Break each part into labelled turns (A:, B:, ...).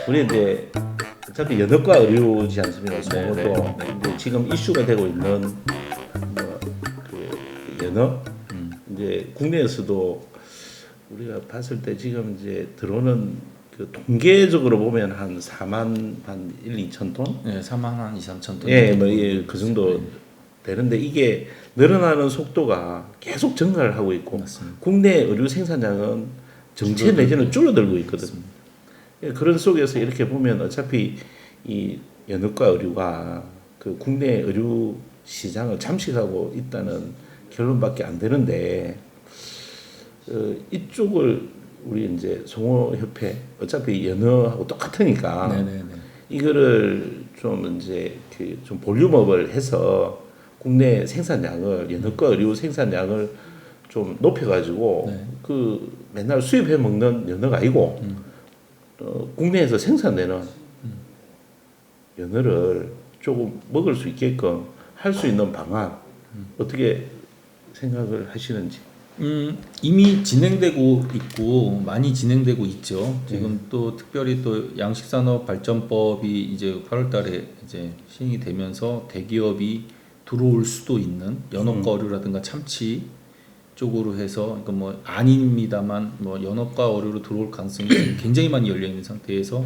A: 우리 이제 어차피 연어과 의료지 않습니까?
B: 네, 네.
A: 송어도 이제 지금 이슈가 되고 있는 뭐그 연어 이제 국내에서도 우리가 봤을 때 지금 이제 들어오는 그 통계적으로 보면 한 4만 한 1, 2천 톤?
B: 네, 4만 한 2, 3천 톤.
A: 예, 뭐 그 정도 되는데 이게 늘어나는 속도가 계속 증가를 하고 있고
B: 맞습니다.
A: 국내 의류 생산량은 정체 내지는 줄어들고 있거든요. 예, 그런 속에서 이렇게 보면 어차피 이 연어과 의류가 그 국내 의류 시장을 잠식하고 있다는 결론밖에 안 되는데 이쪽을 우리 이제 송어협회 어차피 연어하고 똑같으니까
B: 네네네.
A: 이거를 좀 이제 그 좀 볼륨업을 해서 국내 생산량을 연어과 의류 생산량을 좀 높여가지고
B: 네.
A: 그 맨날 수입해 먹는 연어가 아니고 국내에서 생산되는 연어를 조금 먹을 수 있게끔 할 수 있는 방안 어떻게 생각을 하시는지.
B: 이미 진행되고 있고 많이 진행되고 있죠. 지금 또 특별히 또 양식산업발전법이 이제 8월달에 이제 시행이 되면서 대기업이 들어올 수도 있는 연어과류라든가 참치 쪽으로 해서 그러니까 뭐 아닙니다만 뭐 연어과 어류로 들어올 가능성이 굉장히 많이 열려 있는 상태에서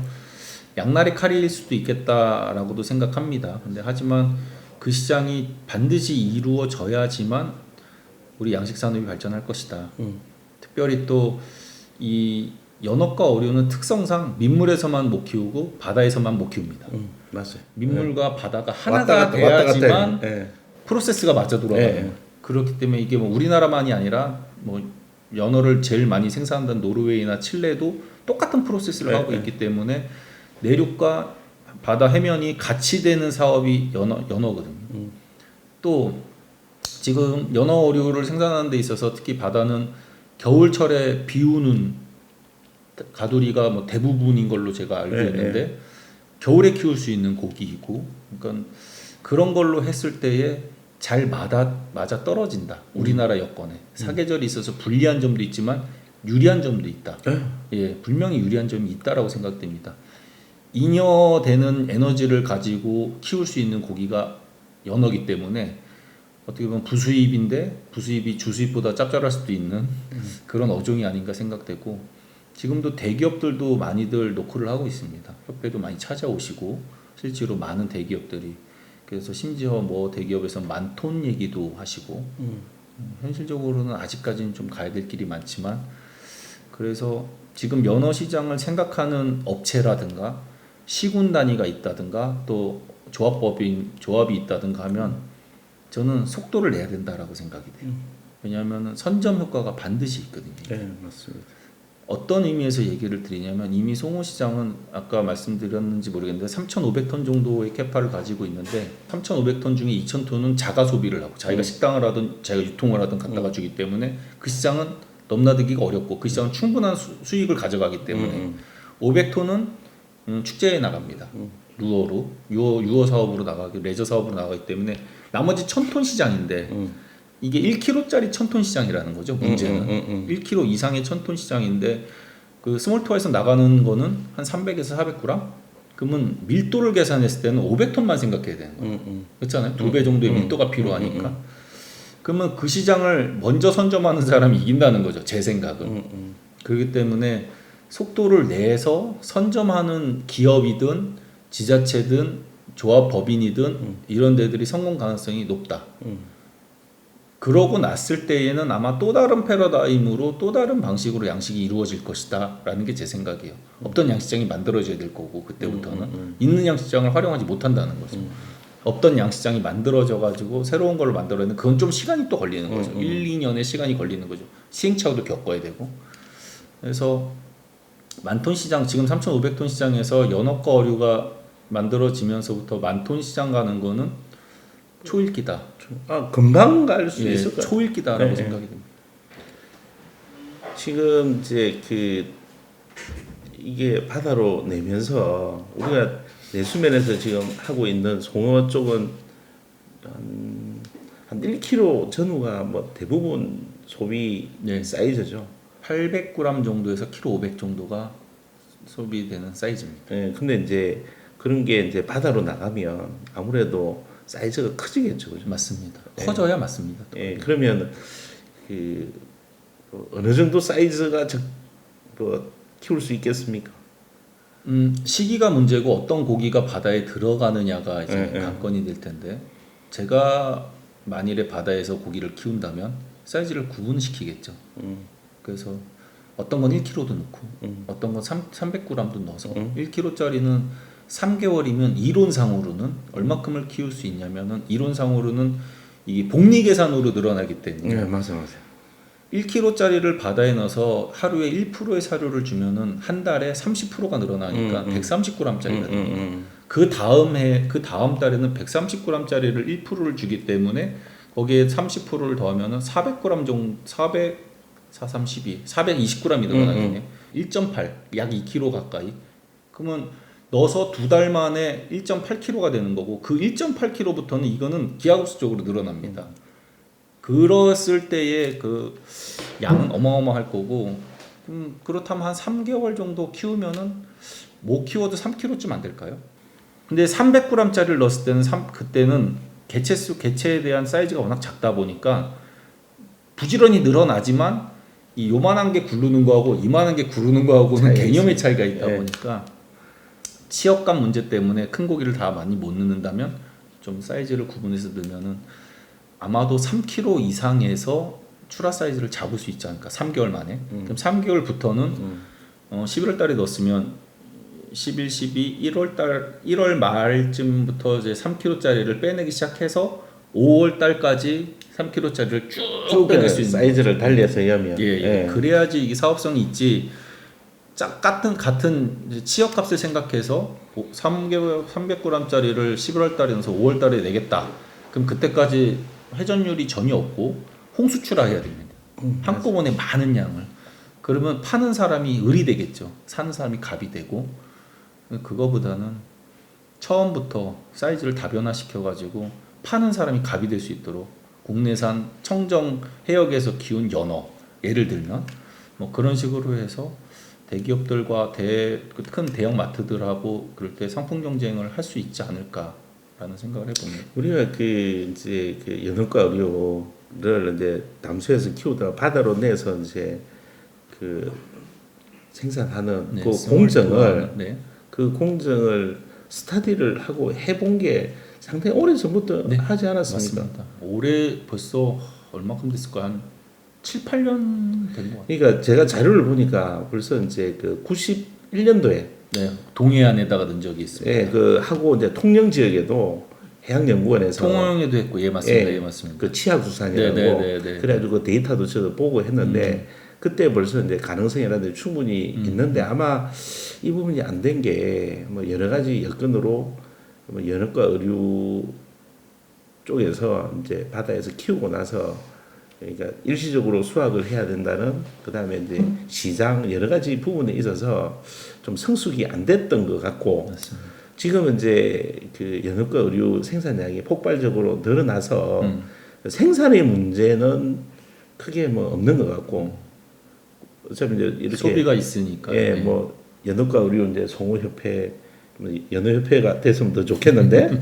B: 양날의 칼일 수도 있겠다라고도 생각합니다. 근데 하지만 그 시장이 반드시 이루어져야지만 우리 양식 산업이 발전할 것이다. 특별히 또 이 연어과 어류는 특성상 민물에서만 못 키우고 바다에서만 못 키웁니다.
A: 맞아요.
B: 민물과 바다가
A: 왔다
B: 하나가
A: 갔다, 왔다 갔다
B: 돼야지만
A: 해요. 예.
B: 프로세스가 맞아 돌아가요.
A: 예.
B: 그렇기 때문에 이게 뭐 우리나라만이 아니라 뭐 연어를 제일 많이 생산한다는 노르웨이나 칠레도 똑같은 프로세스를 하고 있기 때문에 내륙과 바다 해면이 같이 되는 사업이 연어거든요. 또 지금 연어 어류를 생산하는 데 있어서 특히 바다는 겨울철에 비우는 가두리가 뭐 대부분인 걸로 제가 알고 있는데 겨울에 키울 수 있는 고기이고 그러니까 그런 걸로 했을 때에 잘 맞아 떨어진다. 우리나라 여건에 사계절이 있어서 불리한 점도 있지만 유리한 점도 있다. 예, 분명히 유리한 점이 있다라고 생각됩니다. 잉여되는 에너지를 가지고 키울 수 있는 고기가 연어기 때문에 어떻게 보면 부수입인데 부수입이 주수입보다 짭짤할 수도 있는 그런 어종이 아닌가 생각되고 지금도 대기업들도 많이들 노크를 하고 있습니다. 협회도 많이 찾아오시고 실제로 많은 대기업들이 그래서 심지어 뭐 대기업에서 10,000톤 얘기도 하시고 현실적으로는 아직까지는 좀 가야 될 길이 많지만 그래서 지금 연어 시장을 생각하는 업체라든가 시군 단위가 있다든가 또 조합이 있다든가 하면 저는 속도를 내야 된다라고 생각이 돼요. 왜냐하면 선점 효과가 반드시 있거든요.
A: 네, 맞습니다.
B: 어떤 의미에서 얘기를 드리냐면 이미 송어 시장은 아까 말씀드렸는지 모르겠는데 3,500톤 정도의 캐파를 가지고 있는데 3,500톤 중에 2,000톤은 자가 소비를 하고 자기가 식당을 하든 자기가 유통을 하든 갖다가 주기 때문에 그 시장은 넘나들기가 어렵고 그 시장은 충분한 수익을 가져가기 때문에 500톤은 축제에 나갑니다. 유어 사업으로 나가기 레저 사업으로 나가기 때문에 나머지 1,000톤 시장인데 이게 1kg짜리 1,000톤 시장이라는 거죠. 문제는 1kg 이상의 1,000톤 시장인데 그 스몰토에서 나가는 거는 한 300에서 400g. 그러면 밀도를 계산했을 때는 500톤만 생각해야 되는 거예요. 그렇잖아요. 2배 정도의 밀도가 필요하니까. 그러면 그 시장을 먼저 선점하는 사람이 이긴다는 거죠. 제 생각은. 그렇기 때문에 속도를 내서 선점하는 기업이든 지자체든 조합법인이든 이런 데들이 성공 가능성이 높다. 그러고 났을 때에는 아마 또 다른 패러다임으로 또 다른 방식으로 양식이 이루어질 것이다 라는 게 제 생각이에요. 없던 양식장이 만들어져야 될 거고 그때부터는 있는 양식장을 활용하지 못한다는 거죠. 없던 양식장이 만들어져 가지고 새로운 걸 만들어내는 그건 좀 시간이 또 걸리는 거죠. 1, 2년의 시간이 걸리는 거죠. 시행착오도 겪어야 되고. 그래서 10,000톤 시장 지금 3,500톤 시장에서 연어과 어류가 만들어지면서부터 10,000톤 시장 가는 거는 초읽기다.
A: 금방 갈 수 있을 거예요.
B: 초읽기다라고 생각이 듭니다.
A: 지금 이제 그 이게 바다로 내면서 우리가 내수면에서 지금 하고 있는 송어 쪽은 한 1kg 전후가 뭐 대부분 소비 사이즈죠.
B: 800g 정도에서 키로 500 정도가 소비되는 사이즈입니다.
A: 예, 근데 이제 그런 게 이제 바다로 나가면 아무래도 사이즈가 커지겠죠, 그죠?
B: 맞습니다.
A: 네.
B: 커져야 맞습니다.
A: 예, 그러면 그 어느 정도 사이즈가 뭐 키울 수 있겠습니까?
B: 시기가 문제고 어떤 고기가 바다에 들어가느냐가 이제
A: 예, 예.
B: 관건이 될 텐데 제가 만일에 바다에서 고기를 키운다면 사이즈를 구분시키겠죠. 그래서 어떤 건 1kg도 넣고 어떤 건 300g도 넣어서 1kg짜리는 3개월이면 이론상으로는 얼마큼을 키울 수 있냐면은 이론상으로는 이게 복리 계산으로 늘어나기 때문에
A: 네, 맞아요.
B: 1kg짜리를 바다에 넣어서 하루에 1%의 사료를 주면은 한 달에 30%가 늘어나니까 130g짜리가 됩니다. 그 다음 달에는 130g짜리를 1%를 주기 때문에 거기에 30%를 더하면은 400g 정도 420g이 늘어나겠네요. 1.8, 약 2kg 가까이. 그러면 넣어서 2달 만에 1.8kg가 되는 거고 그 1.8kg부터는 이거는 기하급수적으로 늘어납니다. 그랬을 때의 그 양은 어마어마할 거고 그렇다면 한 3개월 정도 키우면은 못 키워도 3kg쯤 안 될까요? 근데 300g짜리를 넣었을 때는 그때는 개체에 대한 사이즈가 워낙 작다 보니까 부지런히 늘어나지만 이 요만한 게 굴르는 거하고 이만한 게 구르는 거하고는 개념의 차이가 있다 보니까 치역감 문제 때문에 큰 고기를 다 많이 못 넣는다면 좀 사이즈를 구분해서 넣으면은 아마도 3kg 이상에서 출하 사이즈를 잡을 수 있지 않을까 3개월 만에. 그럼 3개월부터는 11월 달에 넣었으면 11, 12, 1월 말쯤부터 이제 3kg짜리를 빼내기 시작해서 5월 달까지 3kg짜리를 쭉 빼낼 수 있는
A: 사이즈를 달리해서 하면
B: 예. 그래야지 이게 사업성이 있지. 같은 치역값을 생각해서 300g짜리를 11월 달에 넣어서 5월 달에 내겠다. 그럼 그때까지 회전율이 전혀 없고 홍수 출하해야 됩니다. 한꺼번에 많은 양을. 그러면 파는 사람이 을이 되겠죠. 사는 사람이 갑이 되고 그거보다는 처음부터 사이즈를 다변화시켜가지고 파는 사람이 갑이 될 수 있도록 국내산 청정 해역에서 키운 연어 예를 들면 뭐 그런 식으로 해서 대기업들과 큰 대형 마트들하고 그럴 때 상품 경쟁을 할 수 있지 않을까라는 생각을 해봅니다.
A: 우리가 이제 연어과 어류를 이제 담수에서 키우다가 바다로 내서 이제 생산하는
B: 네,
A: 그 공정을
B: 네.
A: 그 공정을 스터디를 하고 해본 게 상당히 오래 전부터
B: 네,
A: 하지 않았습니까?
B: 맞습니다. 올해 벌써 얼마큼 됐을까? 한 7, 8년 된 것 같아요.
A: 그러니까 제가 자료를 보니까 벌써 이제 91년도에
B: 네, 동해안에다가 넣은 적이 있습니다.
A: 예, 하고 이제 통영 지역에도 해양연구원에서
B: 통영에도 했고, 예 맞습니다,
A: 예,
B: 예 맞습니다.
A: 그 치아수산이라고
B: 네.
A: 그래가지고 데이터도 저도 보고 했는데 그때 벌써 이제 가능성이라든지 충분히 있는데 아마 이 부분이 안 된 게 뭐 여러 가지 여건으로 뭐 연어과 의류 쪽에서 이제 바다에서 키우고 나서 그러니까 일시적으로 수확을 해야 된다는 그다음에 이제 시장 여러 가지 부분에 있어서 좀 성숙이 안 됐던 것 같고
B: 맞습니다.
A: 지금은 이제 연어과 의류 생산량이 폭발적으로 늘어나서 생산의 문제는 크게 뭐 없는 것 같고 어차피 이제 이렇게
B: 소비가 있으니까.
A: 예, 뭐 연어과 의류 이제 송어협회 연어협회가 됐으면 더 좋겠는데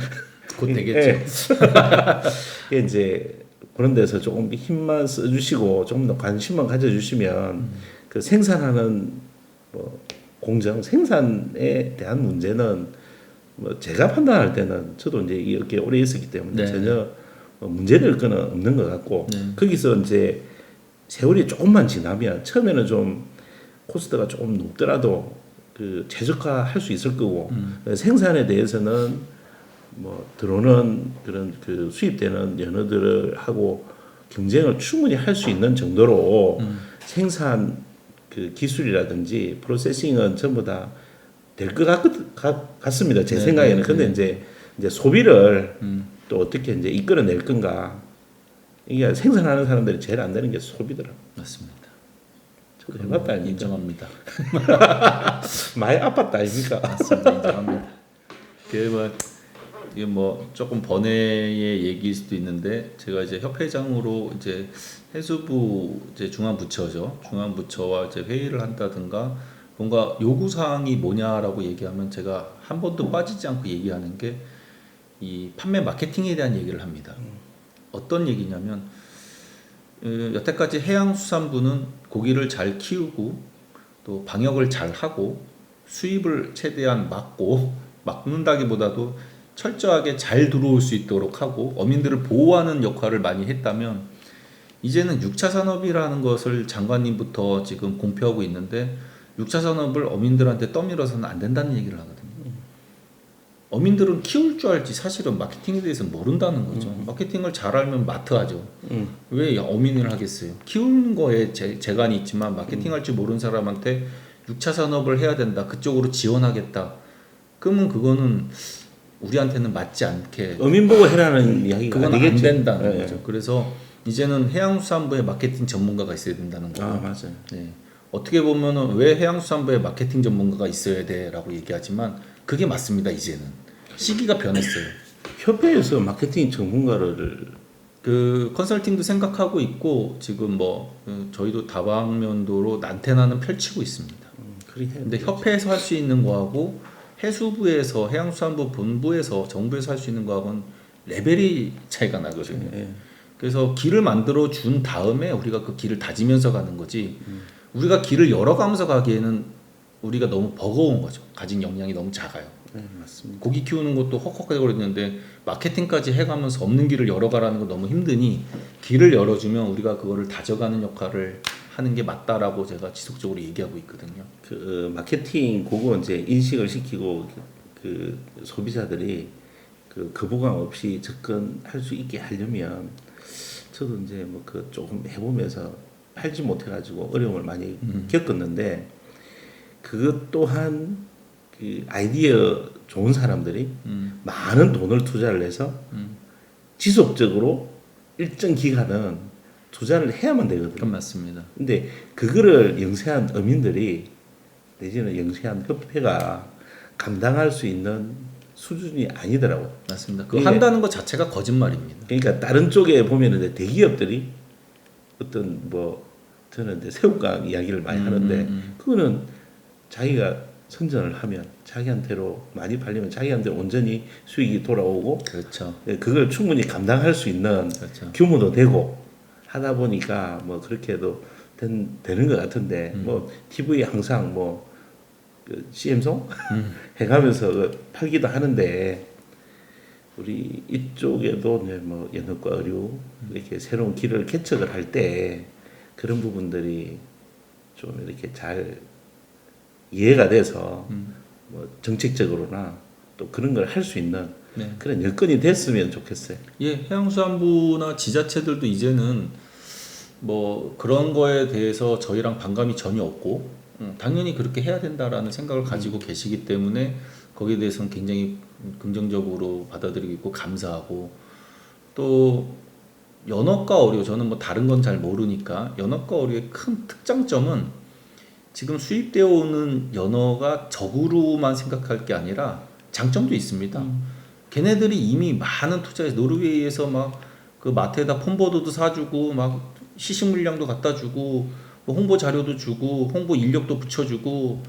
B: 곧 되겠죠.
A: 예, 이제 그런 데서 조금 힘만 써주시고 조금 더 관심만 가져주시면 그 생산하는 뭐 공정 생산에 대한 문제는 뭐 제가 판단할 때는 저도 이제 이렇게 오래 있었기 때문에 전혀 뭐 문제될 거는 없는 것 같고 거기서 이제 세월이 조금만 지나면 처음에는 좀 코스트가 조금 높더라도 최적화할 수 있을 거고 생산에 대해서는 뭐 들어오는 그런 수입되는 연어들을 하고 경쟁을 충분히 할 수 있는 정도로 생산 기술이라든지 프로세싱은 전부 다 될 것 같습니다. 제 생각에는. 근데 이제 소비를 또 어떻게 이제 이끌어낼 건가. 이게 생산하는 사람들이 제일 안 되는 게 소비더라고요.
B: 맞습니다.
A: 저도 해봤다 아닙니까?
B: 인정합니다.
A: 많이 아팠다 아닙니까?
B: 맞습니다. 인정합니다. 이게 뭐 조금 번외의 얘기일 수도 있는데 제가 이제 협회장으로 이제 해수부 이제 중앙부처죠. 중앙부처와 이제 회의를 한다든가 뭔가 요구 사항이 뭐냐라고 얘기하면 제가 한 번도 빠지지 않고 얘기하는 게 이 판매 마케팅에 대한 얘기를 합니다. 어떤 얘기냐면 여태까지 해양수산부는 고기를 잘 키우고 또 방역을 잘 하고 수입을 최대한 막는다기보다도 철저하게 잘 들어올 수 있도록 하고 어민들을 보호하는 역할을 많이 했다면 이제는 6차 산업이라는 것을 장관님부터 지금 공표하고 있는데 6차 산업을 어민들한테 떠밀어서는 안 된다는 얘기를 하거든요. 어민들은 키울 줄 알지 사실은 마케팅에 대해서 모른다는 거죠. 마케팅을 잘 알면 마트 하죠. 왜 어민을 하겠어요? 키우는 거에 재간이 있지만 마케팅할 줄 모르는 사람한테 6차 산업을 해야 된다. 그쪽으로 지원하겠다. 그러면 그거는 우리한테는 맞지 않게
A: 어민 보고 해라는 이야기가
B: 그건
A: 아니겠죠.
B: 안 된다는
A: 네.
B: 거죠. 그래서 이제는 해양수산부에 마케팅 전문가가 있어야 된다는 거고.
A: 맞아요.
B: 네. 어떻게 보면은 왜 해양수산부에 마케팅 전문가가 있어야 돼라고 얘기하지만 그게 맞습니다. 이제는 시기가 변했어요.
A: 협회에서 마케팅 전문가를
B: 그 컨설팅도 생각하고 있고 지금 저희도 다방면도로 난태나는 펼치고 있습니다. 근데 협회에서 할 수 있는 거하고 해수부에서 해양수산부 본부에서 정부에서 할 수 있는 거하고는 레벨이 차이가 나거든요. 그래서 길을 만들어 준 다음에 우리가 그 길을 다지면서 가는 거지. 우리가 길을 열어가면서 가기에는 우리가 너무 버거운 거죠. 가진 역량이 너무 작아요.
A: 네, 맞습니다.
B: 고기 키우는 것도 헉헉거리는데 마케팅까지 해가면서 없는 길을 열어가라는 건 너무 힘드니 길을 열어주면 우리가 그거를 다져가는 역할을 하는 게 맞다라고 제가 지속적으로 얘기하고 있거든요.
A: 그 마케팅 그거 이제 인식을 시키고 그 소비자들이 그 거부감 없이 접근할 수 있게 하려면 저도 이제 뭐 그 조금 해보면서 팔지 못해가지고 어려움을 많이 겪었는데 그것 또한 그 아이디어 좋은 사람들이 많은 돈을 투자를 해서 지속적으로 일정 기간은 투자를 해야만 되거든요.
B: 그건 맞습니다.
A: 근데 그거를 영세한 어민들이 내지는 영세한 협회가 감당할 수 있는 수준이 아니더라고요.
B: 맞습니다. 그거 한다는 것 자체가 거짓말입니다.
A: 그러니까 다른 쪽에 보면은 이제 대기업들이 어떤 뭐 저는 이제 새우깡 이야기를 많이 하는데 그거는 자기가 선전을 하면 자기한테로 많이 팔리면 자기한테 온전히 수익이 돌아오고
B: 그렇죠.
A: 그걸 충분히 감당할 수 있는
B: 그렇죠.
A: 규모도 되고 하다 보니까 뭐 그렇게 해도 되는 것 같은데 뭐 TV에 항상 뭐 그 CM송 해가면서 팔기도 하는데 우리 이쪽에도 이제 뭐 연어과 어류 이렇게 새로운 길을 개척을 할 때 그런 부분들이 좀 이렇게 잘 이해가 돼서 뭐 정책적으로나 또 그런 걸 할 수 있는
B: 네.
A: 그런 여건이 됐으면 좋겠어요.
B: 예, 해양수산부나 지자체들도 이제는 뭐 그런 거에 대해서 저희랑 반감이 전혀 없고 당연히 그렇게 해야 된다라는 생각을 가지고 계시기 때문에 거기에 대해서는 굉장히 긍정적으로 받아들이고 있고 감사하고 또 연어과 어류 저는 뭐 다른 건 잘 모르니까 연어과 어류의 큰 특장점은 지금 수입되어 오는 연어가 적으로만 생각할 게 아니라 장점도 있습니다. 걔네들이 이미 많은 투자해서 노르웨이에서 막 그 마트에다 폼버도도 사주고 막 시식 물량도 갖다 주고 뭐 홍보 자료도 주고 홍보 인력도 붙여주고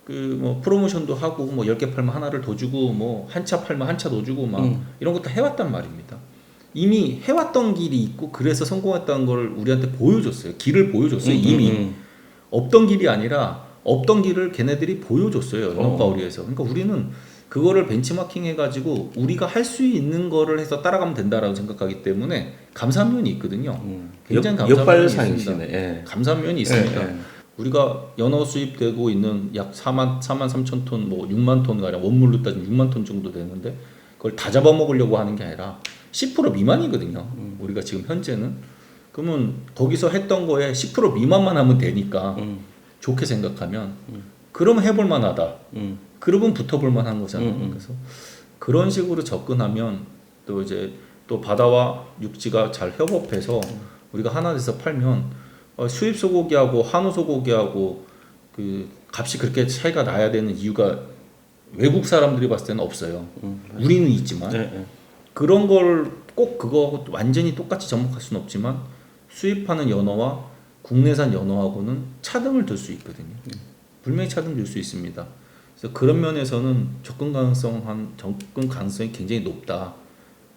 B: 그 뭐 프로모션도 하고 뭐 10개 팔면 하나를 더 주고 뭐 한 차 팔면 한 차 더 주고 막 이런 거 다 해왔단 말입니다. 이미 해왔던 길이 있고 그래서 성공했다는 걸 우리한테 보여줬어요. 길을 보여줬어요. 이미 없던 길이 아니라 없던 길을 걔네들이 보여줬어요. 연어과 어류에서. 그러니까 우리는 그거를 벤치마킹 해가지고 우리가 할 수 있는 거를 해서 따라가면 된다라고 생각하기 때문에 감사한 면이 있거든요. 굉장히 감사한 면이 있습니다.
A: 예.
B: 감사한 면이 있습니다.
A: 예.
B: 우리가 연어 수입되고 있는 약 4만 3천 톤, 뭐 6만 톤 가량 원물로 따지면 6만 톤 정도 되는데 그걸 다 잡아먹으려고 하는 게 아니라 10% 미만이거든요. 우리가 지금 현재는. 그러면 거기서 했던 거에 10% 미만만 하면 되니까 좋게 생각하면 그러면 해볼 만하다. 그러면 붙어볼 만한 거잖아요. 그래서 그런 식으로 접근하면 또 이제 또 바다와 육지가 잘 협업해서 우리가 하나 돼서 팔면 수입 소고기하고 한우 소고기하고 그 값이 그렇게 차이가 나야 되는 이유가 외국 사람들이 봤을 때는 없어요. 우리는 있지만 그런 걸 꼭 그거 완전히 똑같이 접목할 수는 없지만 수입하는 연어와 국내산 연어하고는 차등을 둘 수 있거든요. 분명히 차등될 수 있습니다. 그래서 그런 면에서는 접근 가능성이 굉장히 높다.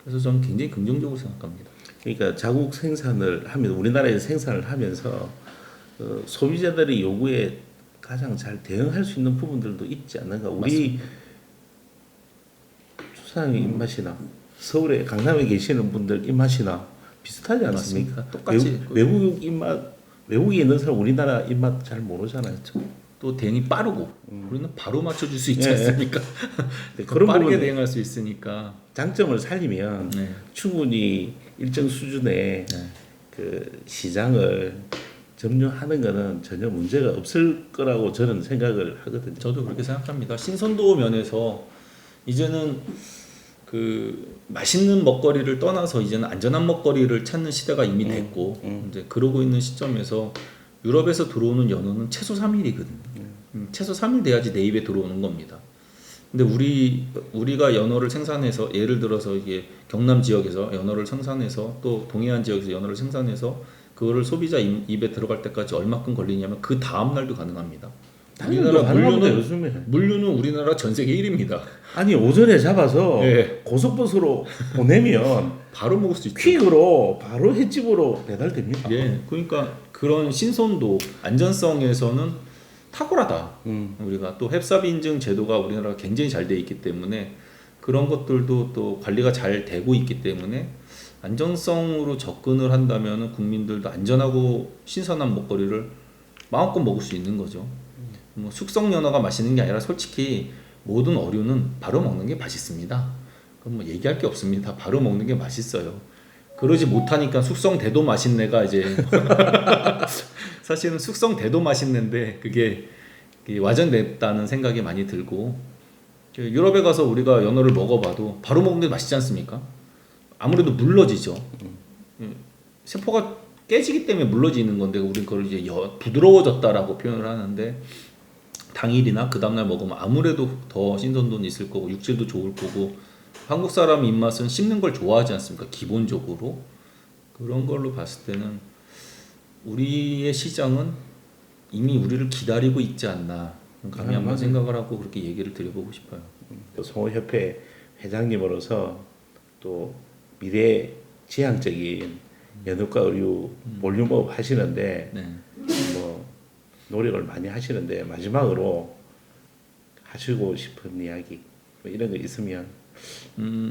B: 그래서 저는 굉장히 긍정적으로 생각합니다.
A: 그러니까 자국 생산을 하면 우리나라에서 생산을 하면서 소비자들의 요구에 가장 잘 대응할 수 있는 부분들도 있지 않는가. 우리 수산의 입맛이나 서울에 강남에 계시는 분들 입맛이나 비슷하지 않습니까?
B: 맞습니다. 똑같이
A: 외국 입맛 외국에 있는 사람 우리나라 입맛 잘 모르잖아요.
B: 또 대응이 빠르고 우리는 바로 맞춰줄 수 있지
A: 예.
B: 않습니까?
A: 그런
B: 빠르게
A: 부분에
B: 대응할 수 있으니까
A: 장점을 살리면
B: 네.
A: 충분히 일정 수준의
B: 네.
A: 그 시장을 점유하는 것은 전혀 문제가 없을 거라고 저는 생각을 하거든요.
B: 저도 그렇게 생각합니다. 신선도 면에서 이제는 그 맛있는 먹거리를 떠나서 이제는 안전한 먹거리를 찾는 시대가 이미 됐고 이제 그러고 있는 시점에서 유럽에서 들어오는 연어는 최소 3일이거든요. 최소 3일 돼야지 내 입에 들어오는 겁니다. 근데 우리가 연어를 생산해서 예를 들어서 이게 경남 지역에서 연어를 생산해서 또 동해안 지역에서 연어를 생산해서 그거를 소비자 입에 들어갈 때까지 얼마큼 걸리냐면 그 다음 날도 가능합니다. 우리나라 물류는 우리나라 전 세계 1위입니다.
A: 아니 오전에 잡아서
B: 네.
A: 고속버스로 보내면
B: 바로 먹을 수 있죠.
A: 퀵으로 바로 횟집으로 배달됩니다.
B: 예, 그러니까 그런 신선도, 안전성에서는 탁월하다. 우리가 또 햅삽 인증 제도가 우리나라가 굉장히 잘 돼 있기 때문에 그런 것들도 또 관리가 잘 되고 있기 때문에 안전성으로 접근을 한다면 국민들도 안전하고 신선한 먹거리를 마음껏 먹을 수 있는 거죠. 뭐 숙성 연어가 맛있는 게 아니라 솔직히 모든 어류는 바로 먹는 게 맛있습니다. 그럼 뭐 얘기할 게 없습니다. 바로 먹는 게 맛있어요. 그러지 못하니까 숙성돼도 맛있네가 이제 사실은 숙성돼도 맛있는데 그게 와전됐다는 생각이 많이 들고 유럽에 가서 우리가 연어를 먹어봐도 바로 먹는 게 맛있지 않습니까? 아무래도 물러지죠. 세포가 깨지기 때문에 물러지는 건데 우리는 그걸 이제 부드러워졌다라고 표현을 하는데 당일이나 그 다음날 먹으면 아무래도 더 신선도는 있을 거고 육질도 좋을 거고 한국 사람 입맛은 씹는 걸 좋아하지 않습니까? 기본적으로 그런 걸로 봤을 때는 우리의 시장은 이미 우리를 기다리고 있지 않나 감히 한번 생각을 하고 그렇게 얘기를 드려보고 싶어요.
A: 송어협회 회장님으로서 또 미래 지향적인 연어과 의류 볼륨업 하시는데
B: 네.
A: 뭐 노력을 많이 하시는데 마지막으로 하시고 싶은 이야기 뭐 이런 거 있으면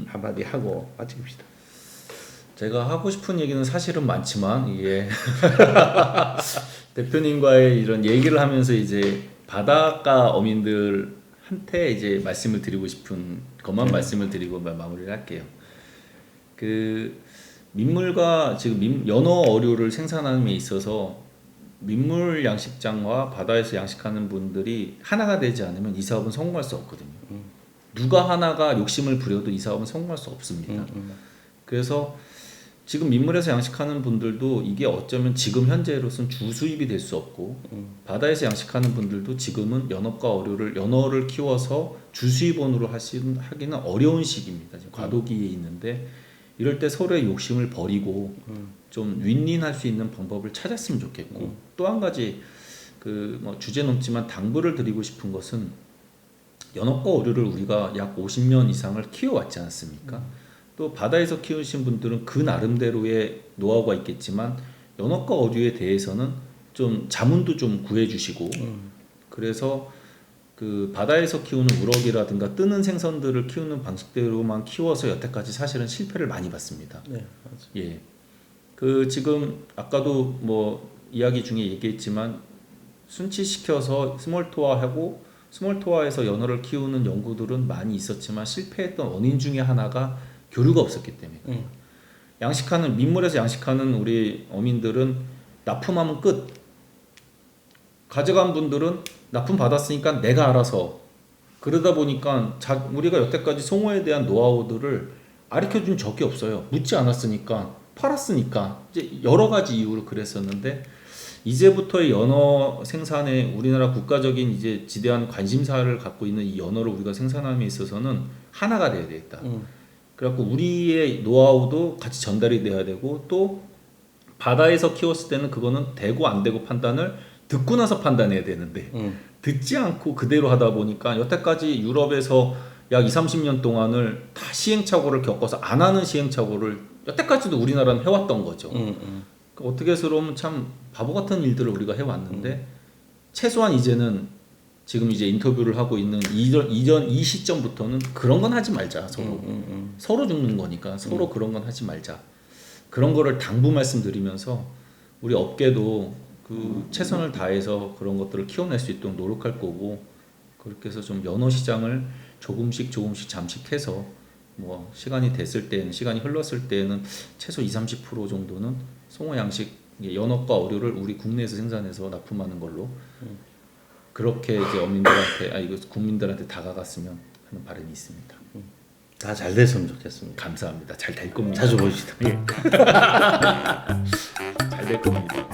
A: 한마디 하고 마칩시다.
B: 제가 하고 싶은 얘기는 사실은 많지만 이게 대표님과의 이런 얘기를 하면서 이제 바닷가 어민들한테 이제 말씀을 드리고 싶은 것만 말씀을 드리고 마무리를 할게요. 그 민물과 지금 연어 어류를 생산함에 있어서 민물 양식장과 바다에서 양식하는 분들이 하나가 되지 않으면 이 사업은 성공할 수 없거든요. 누가 하나가 욕심을 부려도 이 사업은 성공할 수 없습니다. 그래서 지금 민물에서 양식하는 분들도 이게 어쩌면 지금 현재로서는 주 수입이 될 수 없고 바다에서 양식하는 분들도 지금은 연어를 키워서 주 수입원으로 하기는 어려운 시기입니다. 지금 과도기에 있는데 이럴 때 서로의 욕심을 버리고 좀 윈윈할 수 있는 방법을 찾았으면 좋겠고 또 한 가지 뭐 주제 넘지만 당부를 드리고 싶은 것은 연어과 어류를 우리가 약 50년 이상을 키워왔지 않습니까? 또 바다에서 키우신 분들은 그 나름대로의 노하우가 있겠지만 연어과 어류에 대해서는 좀 자문도 좀 구해주시고 그래서 그 바다에서 키우는 우럭이라든가 뜨는 생선들을 키우는 방식대로만 키워서 여태까지 사실은 실패를 많이 봤습니다.
A: 네, 맞아요.
B: 예, 그 지금 아까도 뭐 이야기 중에 얘기했지만 순치시켜서 스몰토화에서 연어를 키우는 연구들은 많이 있었지만 실패했던 원인 중에 하나가 교류가 없었기 때문에 민물에서 양식하는 우리 어민들은 납품하면 끝. 가져간 분들은 납품 받았으니까 내가 알아서 그러다 보니까 우리가 여태까지 송어에 대한 노하우들을 가르쳐준 적이 없어요. 묻지 않았으니까 팔았으니까 이제 여러 가지 이유로 그랬었는데 이제부터의 연어 생산에 우리나라 국가적인 이제 지대한 관심사를 갖고 있는 이 연어를 우리가 생산함에 있어서는 하나가 돼야 되겠다. 그래갖고 우리의 노하우도 같이 전달이 돼야 되고 또 바다에서 키웠을 때는 그거는 되고 안 되고 판단을 듣고 나서 판단해야 되는데 듣지 않고 그대로 하다 보니까 여태까지 유럽에서 약 20-30년 동안을 다 시행착오를 겪어서 안 하는 시행착오를 여태까지도 우리나라는 해왔던 거죠. 그러니까 어떻게 해서 그러면 참 바보 같은 일들을 우리가 해왔는데 최소한 이제는 지금 이제 인터뷰를 하고 있는 이전 이 시점부터는 그런 건 하지 말자. 서로 죽는 거니까 서로 그런 건 하지 말자. 그런 거를 당부 말씀드리면서 우리 업계도 그 최선을 다해서 그런 것들을 키워낼 수 있도록 노력할 거고, 그렇게 해서 좀 연어 시장을 조금씩 잠식해서 뭐 시간이 됐을 때는, 시간이 흘렀을 때는 최소 20-30% 정도는 송어 양식 연어과 어류를 우리 국내에서 생산해서 납품하는 걸로 그렇게 이제 어민들한테 이거 국민들한테 다가갔으면 하는 바람이 있습니다.
A: 다 잘 됐으면 좋겠습니다.
B: 감사합니다. 잘 될 겁니다.
A: 자주 보시다.
B: 잘 될 겁니다.